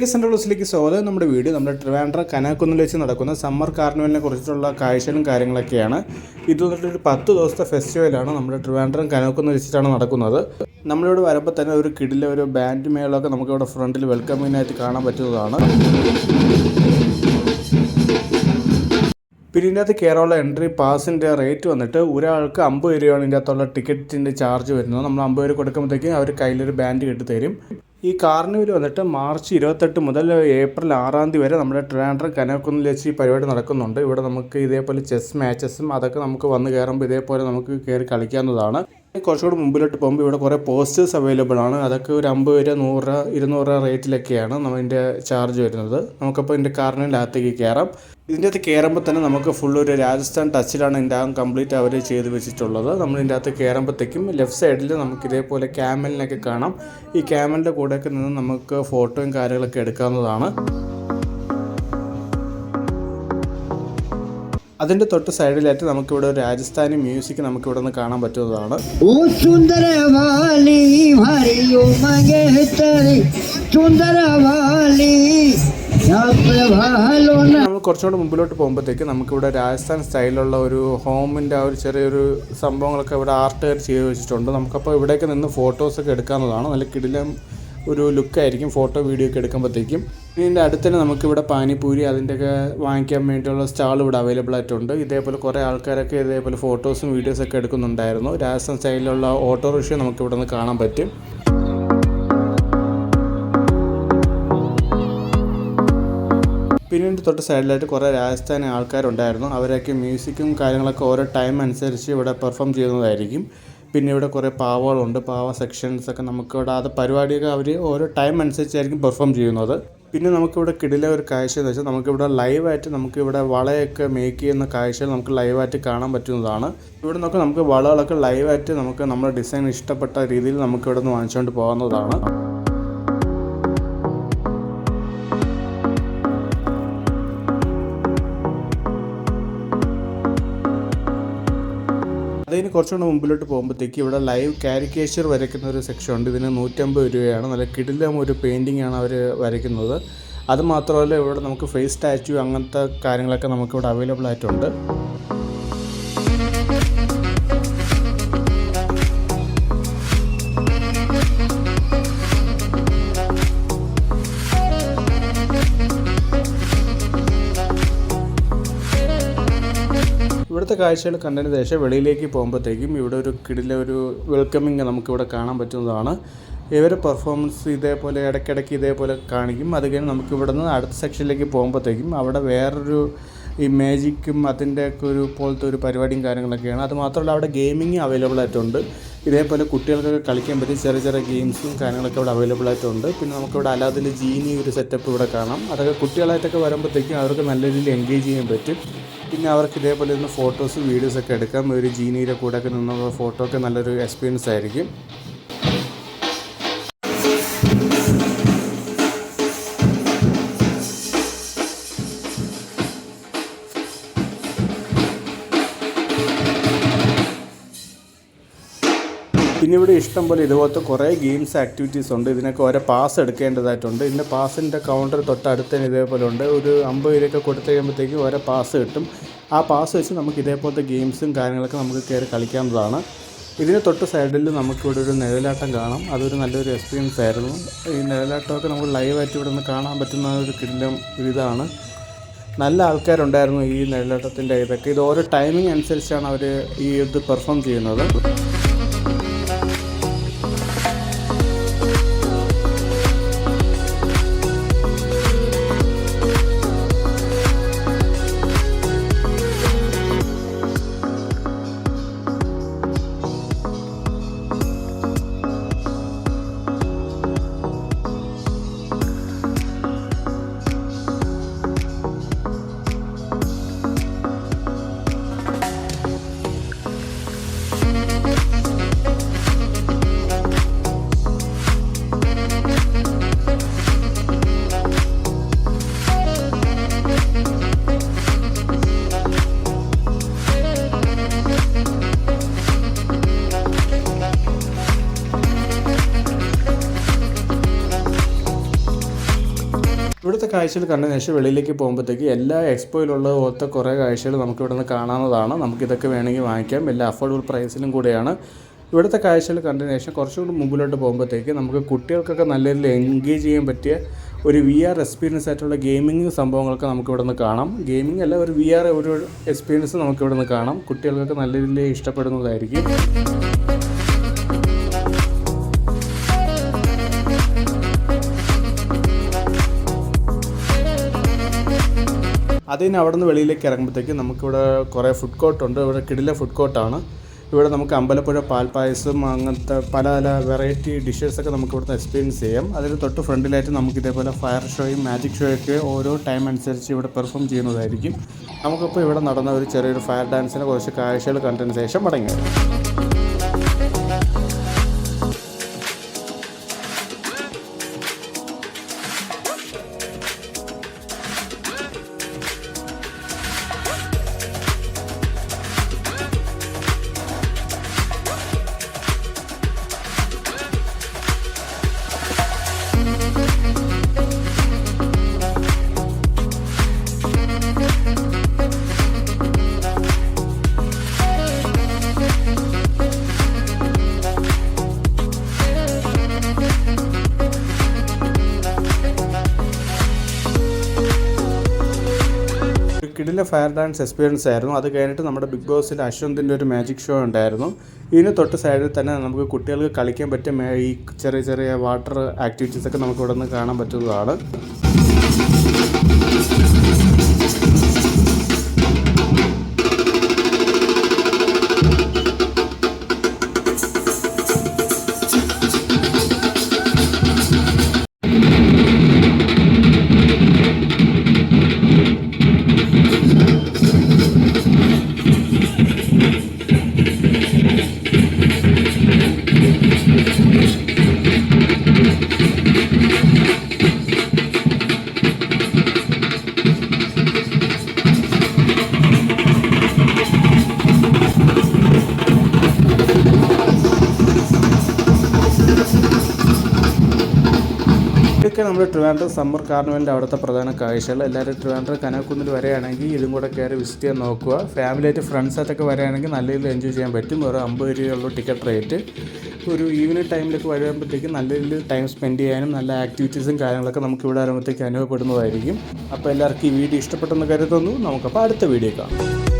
Central ബസ്സിലേക്ക് സ്വാഗതം. നമ്മുടെ video നമ്മുടെ ട്രിവാൻഡ്രം കനാക്കുന്നിൽ വെച്ച് നടക്കുന്ന സമ്മർ കാർണിവലിനെ കുറിച്ചിട്ടുള്ള കാഴ്ചകളും കാര്യങ്ങളൊക്കെയാണ്. ഇത് വന്നിട്ടൊരു 10 ദിവസത്തെ ഫെസ്റ്റിവലാണ് നമ്മുടെ ട്രിവാൻഡ്രം കനാക്കുന്നിൽ വെച്ചിട്ടാണ് നടക്കുന്നത്. നമ്മളിവിടെ വരുമ്പോൾ തന്നെ ഒരു കിടിലെ ഒരു ബാൻഡ് മേളമൊക്കെ നമുക്കിവിടെ ഫ്രണ്ടിൽ വെൽക്കമിങ്ങിനായിട്ട് കാണാൻ പറ്റുന്നതാണ്. പിന്നെ ഇതിൻ്റെ അകത്ത് കയറാനുള്ള എൻട്രി പാസിൻ്റെ റേറ്റ് വന്നിട്ട് ഒരാൾക്ക് 50 രൂപയാണ് ഇതിൻ്റെ അകത്തുള്ള ടിക്കറ്റിൻ്റെ ചാർജ് വരുന്നത്. നമ്മൾ 50 രൂപ കൊടുക്കുമ്പോഴത്തേക്കും അവർ കയ്യിലൊരു ബാൻഡ് കെട്ടി തരും. ഈ കാർണിവൽ വന്നിട്ട് മാർച്ച് 28 മുതൽ ഏപ്രിൽ 6 വരെ നമ്മുടെ ട്രിവാൻഡ്രം കനാക്കുന്നിൽ വെച്ച് ഈ പരിപാടി നടക്കുന്നുണ്ട്. ഇവിടെ നമുക്ക് ഇതേപോലെ ചെസ് മാച്ചസും അതൊക്കെ നമുക്ക് വന്ന് കയറുമ്പോൾ ഇതേപോലെ നമുക്ക് കയറി കളിക്കാവുന്നതാണ്. കുറച്ചുകൂടി മുമ്പിലോട്ട് പോകുമ്പോൾ ഇവിടെ കുറേ പോസ്റ്റേഴ്സ് അവൈലബിൾ ആണ്. അതൊക്കെ ഒരു 50 രൂപ 100 രൂപ 200 രൂപ റേറ്റിലൊക്കെയാണ് നമ്മളിൻ്റെ ചാർജ് വരുന്നത്. നമുക്കപ്പോൾ ഇതിൻ്റെ കാർണിവലിൻ്റെ അകത്തേക്ക് കയറാം. ഇതിൻ്റെ അകത്ത് കയറുമ്പോൾ തന്നെ നമുക്ക് ഫുൾ ഒരു രാജസ്ഥാൻ ടച്ചിലാണ് ഇതിൻ്റെ അകം കംപ്ലീറ്റ് അവർ ചെയ്ത് വെച്ചിട്ടുള്ളത്. നമ്മളിതിൻ്റെ അകത്ത് കയറുമ്പോഴത്തേക്കും ലെഫ്റ്റ് സൈഡിൽ നമുക്ക് ഇതേപോലെ ക്യാമലിനൊക്കെ കാണാം. ഈ ക്യാമലിൻ്റെ കൂടെയൊക്കെ നിന്ന് നമുക്ക് ഫോട്ടോയും കാര്യങ്ങളൊക്കെ എടുക്കാവുന്നതാണ്. അതിൻ്റെ തൊട്ട് സൈഡിലായിട്ട് നമുക്കിവിടെ ഒരു രാജസ്ഥാനി മ്യൂസിക് നമുക്കിവിടെ നിന്ന് കാണാൻ പറ്റുന്നതാണ്. നമ്മൾ കുറച്ചുകൂടെ മുമ്പിലോട്ട് പോകുമ്പോഴത്തേക്ക് നമുക്കിവിടെ രാജസ്ഥാൻ സ്റ്റൈലുള്ള ഒരു ഹോമിൻ്റെ ആ ഒരു ചെറിയൊരു സംഭവങ്ങളൊക്കെ ഇവിടെ ആർട്ടുകാർ ചെയ്ത് വെച്ചിട്ടുണ്ട്. നമുക്കപ്പോൾ ഇവിടേക്ക് നിന്ന് ഫോട്ടോസൊക്കെ എടുക്കാവുന്നതാണ്. നല്ല കിടിലം ഒരു ലുക്കായിരിക്കും ഫോട്ടോ വീഡിയോ ഒക്കെ എടുക്കുമ്പോഴത്തേക്കും. ഇതിൻ്റെ അടുത്ത് തന്നെ നമുക്കിവിടെ പാനിപൂരി അതിൻ്റെയൊക്കെ വാങ്ങിക്കാൻ വേണ്ടിയുള്ള സ്റ്റാൾ ഇവിടെ അവൈലബിൾ ആയിട്ടുണ്ട്. ഇതേപോലെ കുറേ ആൾക്കാരൊക്കെ ഇതേപോലെ ഫോട്ടോസും വീഡിയോസൊക്കെ എടുക്കുന്നുണ്ടായിരുന്നു. രാജസ്ഥാൻ സ്റ്റൈലിലുള്ള ഓട്ടോറിക്ഷ നമുക്കിവിടെ നിന്ന് കാണാൻ പറ്റും. പിന്നെ തൊട്ട് സൈഡിലായിട്ട് കുറേ രാജസ്ഥാനി ആൾക്കാരുണ്ടായിരുന്നു. അവരൊക്കെ മ്യൂസിക്കും കാര്യങ്ങളൊക്കെ ഓരോ ടൈം അനുസരിച്ച് ഇവിടെ പെർഫോം ചെയ്യുന്നതായിരിക്കും. പിന്നെ ഇവിടെ കുറേ പാവകളുണ്ട്. പാവ സെക്ഷൻസൊക്കെ നമുക്കിവിടെ അത് പരിപാടിയൊക്കെ അവർ ഓരോ ടൈം അനുസരിച്ചായിരിക്കും പെർഫോം ചെയ്യുന്നത്. പിന്നെ നമുക്കിവിടെ കിടിലെ ഒരു കാഴ്ച എന്ന് വെച്ചാൽ നമുക്കിവിടെ ലൈവായിട്ട് നമുക്കിവിടെ വളയൊക്കെ മേക്ക് ചെയ്യുന്ന കാഴ്ചകൾ നമുക്ക് ലൈവായിട്ട് കാണാൻ പറ്റുന്നതാണ്. ഇവിടെ നോക്കി നമുക്ക് വളകളൊക്കെ ലൈവായിട്ട് നമുക്ക് നമ്മുടെ ഡിസൈൻ ഇഷ്ടപ്പെട്ട രീതിയിൽ നമുക്കിവിടെ നിന്ന് വാങ്ങിച്ചുകൊണ്ട് പോകാവുന്നതാണ്. അതിന് കുറച്ചുകൂടെ മുമ്പിലോട്ട് പോകുമ്പോഴത്തേക്ക് ഇവിടെ ലൈവ് കാരിക്കേച്ചർ വരയ്ക്കുന്ന ഒരു സെക്ഷൻ ഉണ്ട്. ഇതിന് 150 രൂപയാണ്. നല്ല കിടിലം ഒരു പെയിൻറ്റിംഗ് ആണ് അവർ വരയ്ക്കുന്നത്. അതുമാത്രമല്ല ഇവിടെ നമുക്ക് ഫേസ് സ്റ്റാച്യു അങ്ങനത്തെ കാര്യങ്ങളൊക്കെ നമുക്കിവിടെ അവൈലബിൾ ആയിട്ടുണ്ട്. ഇവിടുത്തെ കാഴ്ചകൾ കണ്ടതിന് ശേഷം വെളിയിലേക്ക് പോകുമ്പോഴത്തേക്കും ഇവിടെ ഒരു കിടിലെ ഒരു വെൽക്കമിങ് നമുക്കിവിടെ കാണാൻ പറ്റുന്നതാണ്. ഇവർ പെർഫോമൻസ് ഇതേപോലെ ഇടയ്ക്കിടയ്ക്ക് ഇതേപോലെ കാണിക്കും. അത് കഴിഞ്ഞ് നമുക്കിവിടെ നിന്ന് അടുത്ത സെക്ഷനിലേക്ക് പോകുമ്പോഴത്തേക്കും അവിടെ വേറൊരു ഈ മാജിക്കും അതിൻ്റെയൊക്കെ ഒരു പോലത്തെ ഒരു പരിപാടിയും കാര്യങ്ങളൊക്കെയാണ്. അതുമാത്രമല്ല അവിടെ ഗെയിമിങ് അവൈലബിൾ ആയിട്ടുണ്ട്. ഇതേപോലെ കുട്ടികൾക്കൊക്കെ കളിക്കാൻ പറ്റിയ ചെറിയ ചെറിയ ഗെയിംസും കാര്യങ്ങളൊക്കെ ഇവിടെ അവൈലബിൾ ആയിട്ടുണ്ട്. പിന്നെ നമുക്കിവിടെ അല്ലാതിൽ ജീനി ഒരു സെറ്റപ്പ് ഇവിടെ കാണാം. അതൊക്കെ കുട്ടികളായിട്ടൊക്കെ വരുമ്പോഴത്തേക്കും അവർക്ക് നല്ല രീതിയിൽ എൻഗേജ് ചെയ്യാൻ പറ്റും. പിന്നെ അവർക്ക് ഇതേപോലെ നിന്ന് ഫോട്ടോസും വീഡിയോസൊക്കെ എടുക്കാം. ഒരു ജീനിയുടെ കൂടെയൊക്കെ നിന്നുള്ള ഫോട്ടോ ഒക്കെ നല്ലൊരു എക്സ്പീരിയൻസ് ആയിരിക്കും. പിന്നെ ഇവിടെ ഇഷ്ടം പോലെ ഇതുപോലത്തെ കുറേ ഗെയിംസ് ആക്ടിവിറ്റീസ് ഉണ്ട്. ഇതിനൊക്കെ ഓരോ പാസ് എടുക്കേണ്ടതായിട്ടുണ്ട്. ഇതിൻ്റെ പാസിൻ്റെ കൗണ്ടർ തൊട്ടടുത്ത് തന്നെ ഇതേപോലെ ഉണ്ട്. ഒരു 50 രൂപയൊക്കെ കൊടുത്തു കഴിയുമ്പോഴത്തേക്കും ഓരോ പാസ് കിട്ടും. ആ പാസ് വെച്ച് നമുക്ക് ഇതേപോലത്തെ ഗെയിംസും കാര്യങ്ങളൊക്കെ നമുക്ക് കയറി കളിക്കാവുന്നതാണ്. ഇതിന് തൊട്ട് സൈഡിൽ നമുക്കിവിടെ ഒരു നിഴലാട്ടം കാണാം. അതൊരു നല്ലൊരു എക്സ്പീരിയൻസ് ആയിരുന്നു. ഈ നിഴലാട്ടമൊക്കെ നമുക്ക് ലൈവായിട്ട് ഇവിടെ നിന്ന് കാണാൻ പറ്റുന്ന ഒരു കിടിലം ഇതാണ്. നല്ല ആൾക്കാരുണ്ടായിരുന്നു ഈ നിഴലാട്ടത്തിൻ്റെ ഇതൊക്കെ. ഇത് ഓരോ ടൈമിംഗ് അനുസരിച്ചാണ് അവർ ഈ ഇത് പെർഫോം ചെയ്യുന്നത്. കാഴ്ചകൾ കണ്ടതിന് ശേഷം വെളിയിലേക്ക് പോകുമ്പോഴത്തേക്ക് എല്ലാ എക്സ്പോയിലുള്ള പോലത്തെ കുറേ കാഴ്ചകൾ നമുക്ക് ഇവിടെ നിന്ന് കാണാവുന്നതാണ്. നമുക്കിതൊക്കെ വേണമെങ്കിൽ വാങ്ങിക്കാം. എല്ലാ അഫോർഡബിൾ പ്രൈസിലും കൂടെയാണ്. ഇവിടുത്തെ കാഴ്ചകൾ കണ്ടതിന് ശേഷം കുറച്ചുകൂടി മുമ്പിലോട്ട് പോകുമ്പോഴത്തേക്ക് നമുക്ക് കുട്ടികൾക്കൊക്കെ നല്ല രീതിയിൽ എൻഗേജ് ചെയ്യാൻ പറ്റിയ ഒരു VR എക്സ്പീരിയൻസ് ആയിട്ടുള്ള ഗെയിമിംഗ് സംഭവങ്ങളൊക്കെ നമുക്ക് ഇവിടെ നിന്ന് കാണാം. ഗെയിമിംഗ് അല്ല, ഒരു VR ഒരു എക്സ്പീരിയൻസ് നമുക്ക് ഇവിടെ നിന്ന് കാണാം. കുട്ടികൾക്കൊക്കെ നല്ല രീതിയിൽ ഇഷ്ടപ്പെടുന്നതായിരിക്കും. അതിന് അവിടെ നിന്ന് വെളിയിലേക്ക് ഇറങ്ങുമ്പോഴത്തേക്ക് നമുക്കിവിടെ കുറേ ഫുഡ് കോർട്ടുണ്ട്. ഇവിടെ കിടില ഫുഡ് കോർട്ടാണ്. ഇവിടെ നമുക്ക് അമ്പലപ്പുഴ പാൽപ്പായസം അങ്ങനത്തെ പല പല വെറൈറ്റി ഡിഷസൊക്കെ നമുക്ക് ഇവിടുന്ന് എക്സ്പീരിയൻസ് ചെയ്യാം. അതിന് തൊട്ട് ഫ്രണ്ടിലായിട്ട് നമുക്ക് ഇതേപോലെ ഫയർ ഷോയും മാജിക് ഷോയൊക്കെ ഓരോ ടൈം അനുസരിച്ച് ഇവിടെ പെർഫോം ചെയ്യുന്നതായിരിക്കും. നമുക്കിപ്പോൾ ഇവിടെ നടന്ന ഒരു ചെറിയൊരു ഫയർ ഡാൻസിന് കുറച്ച് കാഴ്ചകൾ കണ്ടതിന് ശേഷം മടങ്ങി വരാം. കിടില ഫയർ ഡാൻസ് എക്സ്പീരിയൻസ് ആയിരുന്നു. അത് കഴിഞ്ഞിട്ട് നമ്മുടെ ബിഗ് ബോസിൽ അശ്വന്തിൻ്റെ ഒരു മാജിക് ഷോ ഉണ്ടായിരുന്നു. ഇതിന് തൊട്ട് സൈഡിൽ തന്നെ നമുക്ക് കുട്ടികൾക്ക് കളിക്കാൻ പറ്റിയ ഈ ചെറിയ ചെറിയ വാട്ടർ ആക്ടിവിറ്റീസൊക്കെ നമുക്ക് ഇവിടെ നിന്ന് കാണാൻ പറ്റുന്നതാണ്. ഇതൊക്കെ നമ്മുടെ ട്രിവാൻഡ്രം സമ്മർ കാർണിവലിൻ്റെ അവിടുത്തെ പ്രധാന കാഴ്ചകൾ. എല്ലാവരും ട്രിവാൻഡ്രം കനകക്കുന്നിൽ വരികയാണെങ്കിൽ ഇതും കൂടെ കയറി വിസിറ്റ് ചെയ്യാൻ നോക്കുക. ഫാമിലിയായിട്ട് ഫ്രണ്ട്സായിട്ടൊക്കെ വരികയാണെങ്കിൽ നല്ല രീതിയിൽ എൻജോയ് ചെയ്യാൻ പറ്റും. ഒരു 50 രൂപയുള്ള ടിക്കറ്റ് റേറ്റ്. ഒരു ഈവനിങ് ടൈമിലൊക്കെ വരുമ്പോഴത്തേക്കും നല്ല രീതിയിൽ ടൈം സ്പെൻഡ് ചെയ്യാനും നല്ല ആക്ടിവിറ്റീസും കാര്യങ്ങളൊക്കെ നമുക്ക് ഇവിടെ വരുമ്പോഴത്തേക്ക് അനുഭവപ്പെടുന്നതായിരിക്കും. അപ്പോൾ എല്ലാവർക്കും ഈ വീഡിയോ ഇഷ്ടപ്പെട്ടെന്ന് കരുതുന്നു. നമുക്കപ്പോൾ അടുത്ത വീഡിയോ കാണാം.